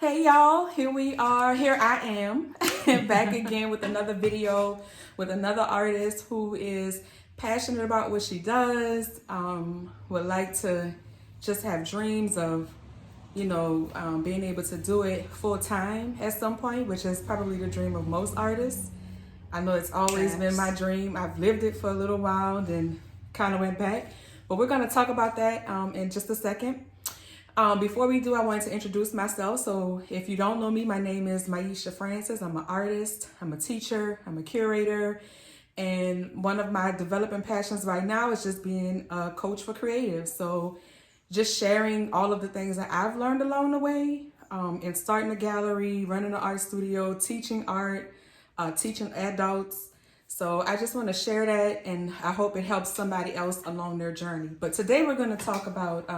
Hey y'all, here I am, back again with another video with another artist who is passionate about what she does, would like to just have dreams of, being able to do it full time at some point, which is probably the dream of most artists. I know it's always been my dream. I've lived it for a little while, then kind of went back. But we're going to talk about that in just a second. Before we do, I wanted to introduce myself. So if you don't know me, my name is Myesha Francis. I'm an artist, I'm a teacher, I'm a curator. And one of my developing passions right now is just being a coach for creatives. So just sharing all of the things that I've learned along the way, in starting a gallery, running an art studio, teaching art, teaching adults. So I just want to share that, and I hope it helps somebody else along their journey. But today we're going to talk about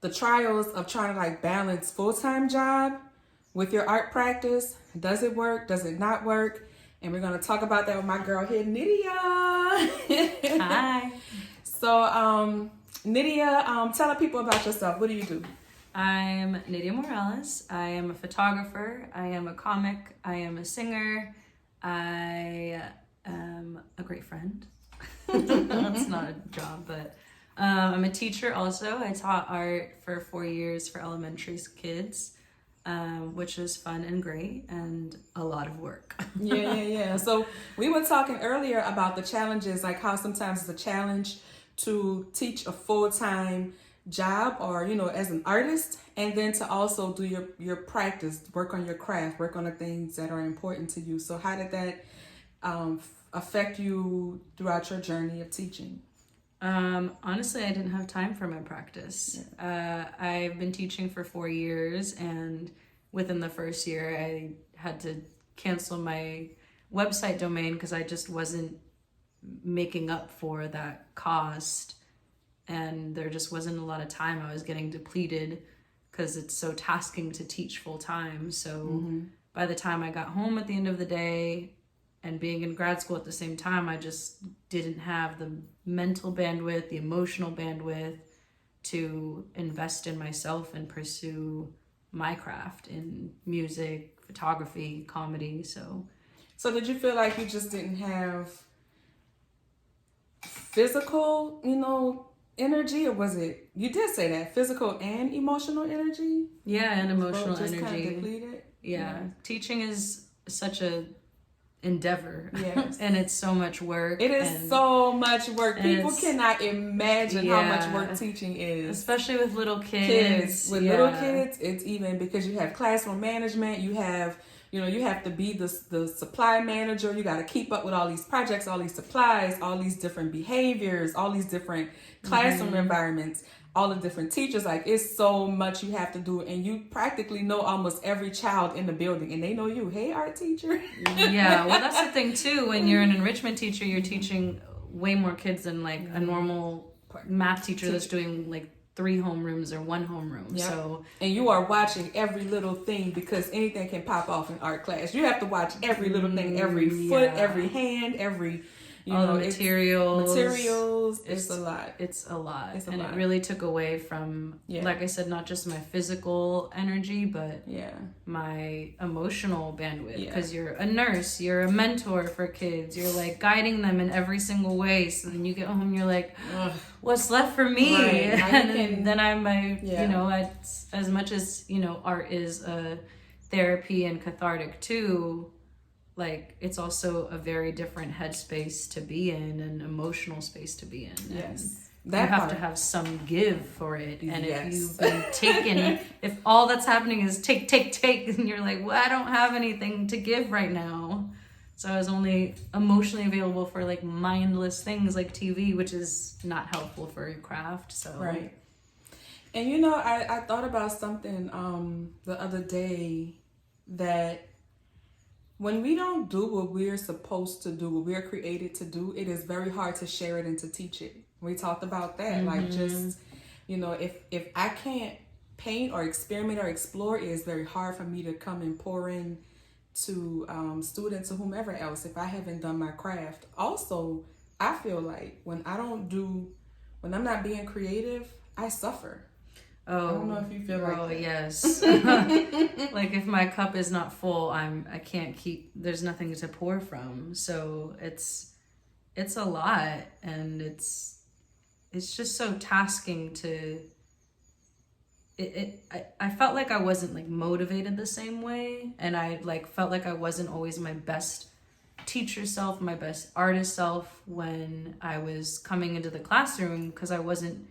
the trials of trying to balance full-time job with your art practice. Does it work? Does it not work? And we're going to talk about that with my girl here, Nydia. Hi. So, Nydia, tell the people about yourself. What do you do? I'm Nydia Morales. I am a photographer. I am a comic. I am a singer. I am a great friend. That's not a job, but I'm a teacher also. I taught art for 4 years for elementary kids, which was fun and great and a lot of work. Yeah. So we were talking earlier about the challenges, like how sometimes it's a challenge to teach a full-time job or, as an artist, and then to also do your practice, work on your craft, work on the things that are important to you. So how did that affect you throughout your journey of teaching? Honestly, I didn't have time for my practice. I've been teaching for 4 years, and within the first year I had to cancel my website domain because I just wasn't making up for that cost, and there just wasn't a lot of time. I was getting depleted because it's so tasking to teach full time. So by the time I got home at the end of the day, and being in grad school at the same time, I just didn't have the mental bandwidth, the emotional bandwidth to invest in myself and pursue my craft in music, photography, comedy. So did you feel like you just didn't have physical, energy, or was it, you did say that, physical and emotional energy? Yeah, and emotional just energy. Kind of depleted? Yeah. Teaching is such a endeavor. Yes. And it's so much work. It is so much work. People cannot imagine how much work teaching is. Especially with little kids. Little kids, it's even because you have classroom management, you have to be the supply manager. You got to keep up with all these projects, all these supplies, all these different behaviors, all these different classroom environments, all the different teachers. It's so much you have to do, and you practically know almost every child in the building, and they know you. Hey, art teacher. Yeah, well, that's the thing too. When you're an enrichment teacher, you're teaching way more kids than a normal math teacher that's doing 3 homerooms or 1 homeroom. Yep. So, and you are watching every little thing because anything can pop off in art class. You have to watch every little thing, every foot, every hand, every all the materials. It's a lot. It's a lot. And it really took away from, like I said, not just my physical energy, but my emotional bandwidth. Because you're a nurse, you're a mentor for kids, you're guiding them in every single way. So then you get home, you're like, what's left for me? Right. And then I'm as much as art is a therapy and cathartic too. It's also a very different headspace to be in, and emotional space to be in. Yes. You have to have some give for it. And if you've been taken, if all that's happening is take, and you're like, well, I don't have anything to give right now. So I was only emotionally available for mindless things like TV, which is not helpful for your craft. So right. And I thought about something the other day, that when we don't do what we're supposed to do, what we're created to do, it is very hard to share it and to teach it. We talked about that. If I can't paint or experiment or explore, it is very hard for me to come and pour in to students or whomever else if I haven't done my craft. Also, I feel like when I'm not being creative, I suffer. Oh, I don't know if you feel like that. Yes. Like if my cup is not full, I can't keep, there's nothing to pour from. So it's a lot, and it's just so tasking to I felt like I wasn't like motivated the same way, and I like felt like I wasn't always my best teacher self, my best artist self when I was coming into the classroom, because I wasn't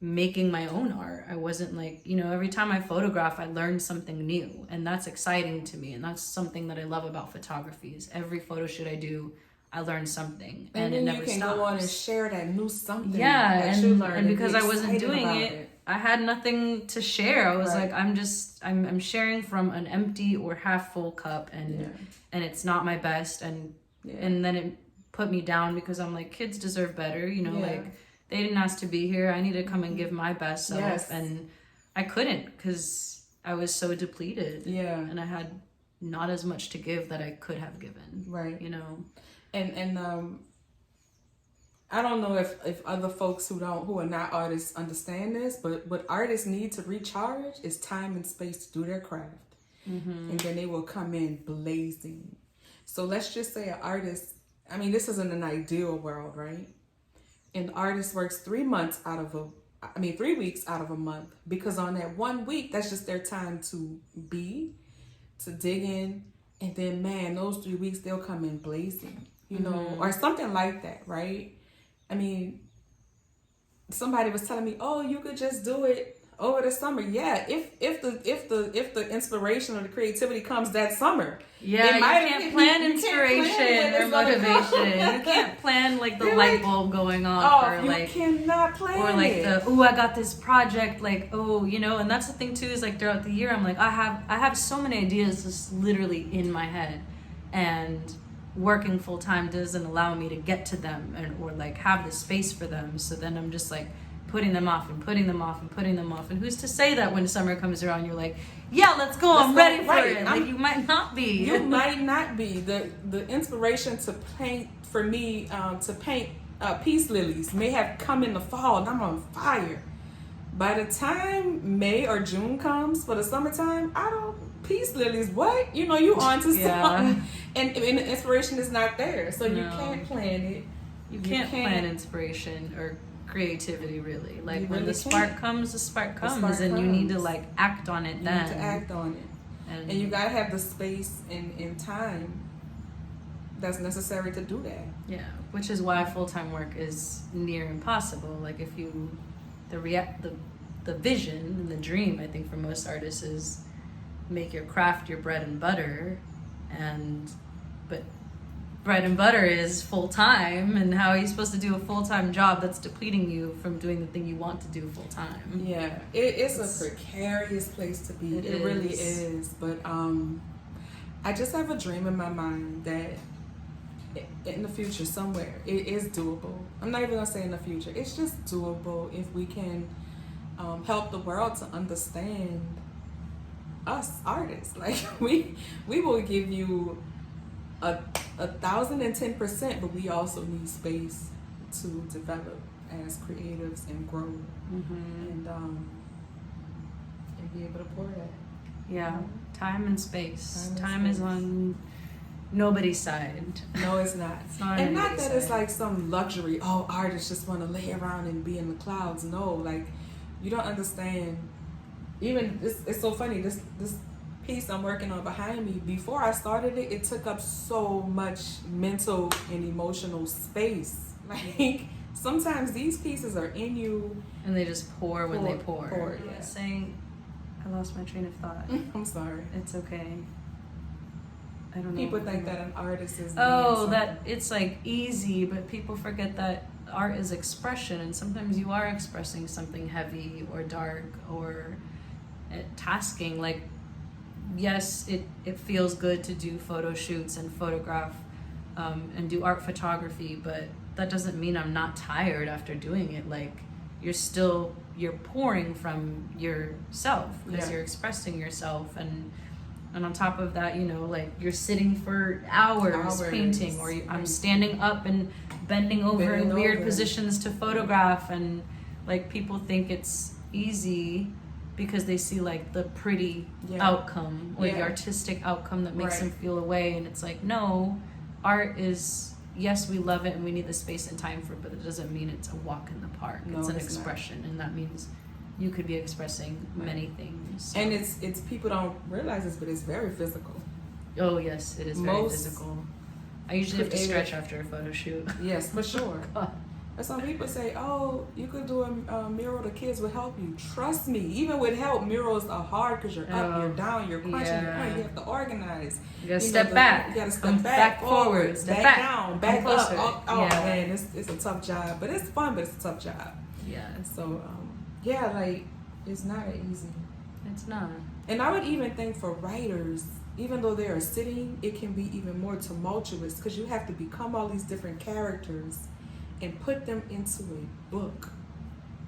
making my own art. I wasn't like, every time I photograph, I learned something new, and that's exciting to me, and that's something that I love about photography. Is every photo shoot I do, I learn something, and it never stops. And then you can go on and share that new something. Yeah, that you learned, and because I wasn't doing it, I had nothing to share. I was like, I'm sharing from an empty or half full cup, and it's not my best, and then it put me down, because I'm like, kids deserve better, like they didn't ask to be here. I need to come and give my best self, and I couldn't, because I was so depleted, and I had not as much to give that I could have given, And I don't know if other folks who are not artists understand this, but what artists need to recharge is time and space to do their craft. Mm-hmm. And then they will come in blazing. So let's just say an artist, this isn't an ideal world, right? An artist works 3 weeks out of a month, because on that 1 week, that's just their time to dig in. And then, man, those 3 weeks, they'll come in blazing, or something like that, right? Somebody was telling me, oh, you could just do it over the summer. Yeah, if the inspiration or the creativity comes that summer. Yeah, you can't plan inspiration or motivation. You can't plan like the light bulb going off, or like you cannot plan or like it. I got this project, like and that's the thing too, is like throughout the year I'm like, I have so many ideas just literally in my head, and working full time doesn't allow me to get to them or like have the space for them. So then I'm just like putting them off and putting them off and putting them off. And who's to say that when summer comes around, you're like, yeah, let's go. I'm ready for it. Like you might not be. You might not be. The inspiration to paint for me to paint peace lilies may have come in the fall, and I'm on fire. By the time May or June comes for the summertime, peace lilies, what? You on to something, and the inspiration is not there, so you can't plan it. You can't plan inspiration or creativity, really. Like when the spark comes, the spark comes, and you need to like act on it. You need to act on it, and you gotta have the space and time that's necessary to do that. Yeah, which is why full-time work is near impossible. Like if you, the vision and the dream, I think for most artists is make your craft your bread and butter, but bread and butter is full-time, and how are you supposed to do a full-time job that's depleting you from doing the thing you want to do full-time? Yeah, it's a precarious place to be. It really is. But I just have a dream in my mind that in the future somewhere it is doable. I'm not even gonna say in the future, it's just doable if we can help the world to understand us artists. Like we will give you 1,010%, but we also need space to develop as creatives and grow, and be able to pour that. Yeah, time and space. Time is on nobody's side. No, it's not. It's not. And not that it's like some luxury. Oh, artists just want to lay around and be in the clouds. No, like you don't understand. Even this, it's so funny. This piece I'm working on behind me, before I started it, it took up so much mental and emotional space. Like sometimes these pieces are in you, and they just pour when they pour. Yeah. Saying, I lost my train of thought. I'm sorry. It's okay. I don't know. People think that an artist is that it's like easy, but people forget that art is expression, and sometimes you are expressing something heavy or dark or tasking. Like yes, it feels good to do photo shoots and photograph and do art photography, but that doesn't mean I'm not tired after doing it. Like you're pouring from yourself, because you're expressing yourself, and on top of that, like you're sitting for hours painting, or I'm standing up and bending over in weird positions to photograph, and like people think it's easy, because they see like the pretty outcome or the artistic outcome that makes them feel away. And it's like, no, art is, yes, we love it and we need the space and time for it, but it doesn't mean it's a walk in the park. No, it's an expression, and that means you could be expressing many things. So. And it's people don't realize this, but it's very physical. Oh yes, it is very physical. I usually have to stretch after a photo shoot. Yes, for sure. And some people say, oh, you could do a mural, the kids will help you. Trust me, even with help, murals are hard because you're up, you're down, you're crunching, you have to organize. You gotta step back. You gotta step back, forward, back down, back up. Oh man, it's a tough job. But it's fun, but it's a tough job. Yeah. So, like, it's not easy. It's not. And I would even think for writers, even though they are sitting, it can be even more tumultuous because you have to become all these different characters and put them into a book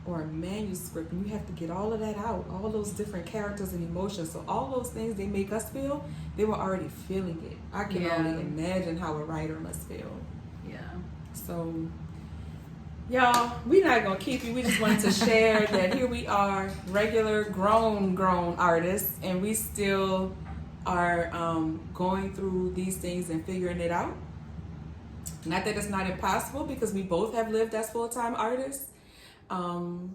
or a manuscript, and you have to get all of that out, all those different characters and emotions. So all those things they make us feel, they were already feeling it. I can only imagine how a writer must feel. Yeah. So, y'all, we're not gonna keep you. We just wanted to share that here we are, regular grown artists, and we still are going through these things and figuring it out. Not that it's not impossible, because we both have lived as full-time artists. And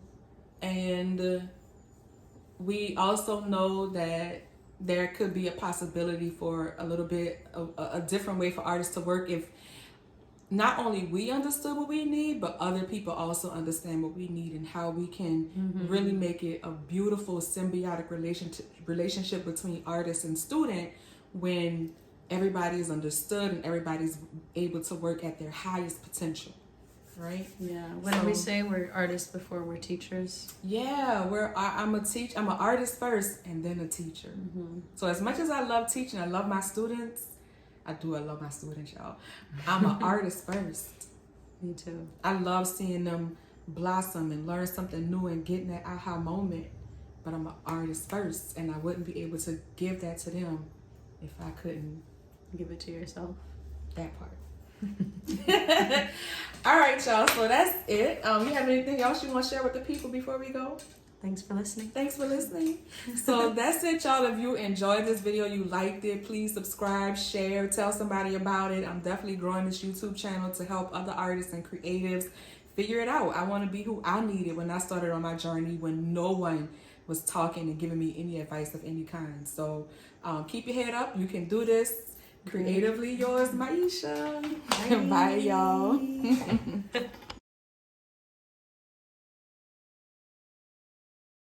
we also know that there could be a possibility for a little bit of a different way for artists to work if not only we understood what we need, but other people also understand what we need and how we can really make it a beautiful symbiotic relationship between artist and student when everybody is understood and everybody's able to work at their highest potential, right? Yeah. What did we say? We're artists before we're teachers. Yeah, I'm an artist first and then a teacher. So as much as I love teaching, I love my students. I love my students, y'all. I'm an artist first. Me too. I love seeing them blossom and learn something new and getting that aha moment. But I'm an artist first, and I wouldn't be able to give that to them if I couldn't give it to yourself. That part. All right, y'all. So that's it. You have anything else you want to share with the people before we go? Thanks for listening. So that's it, y'all. If you enjoyed this video, you liked it, please subscribe, share, tell somebody about it. I'm definitely growing this YouTube channel to help other artists and creatives figure it out. I want to be who I needed when I started on my journey, when no one was talking and giving me any advice of any kind. So keep your head up. You can do this. Creatively yours, Myesha. Bye, y'all.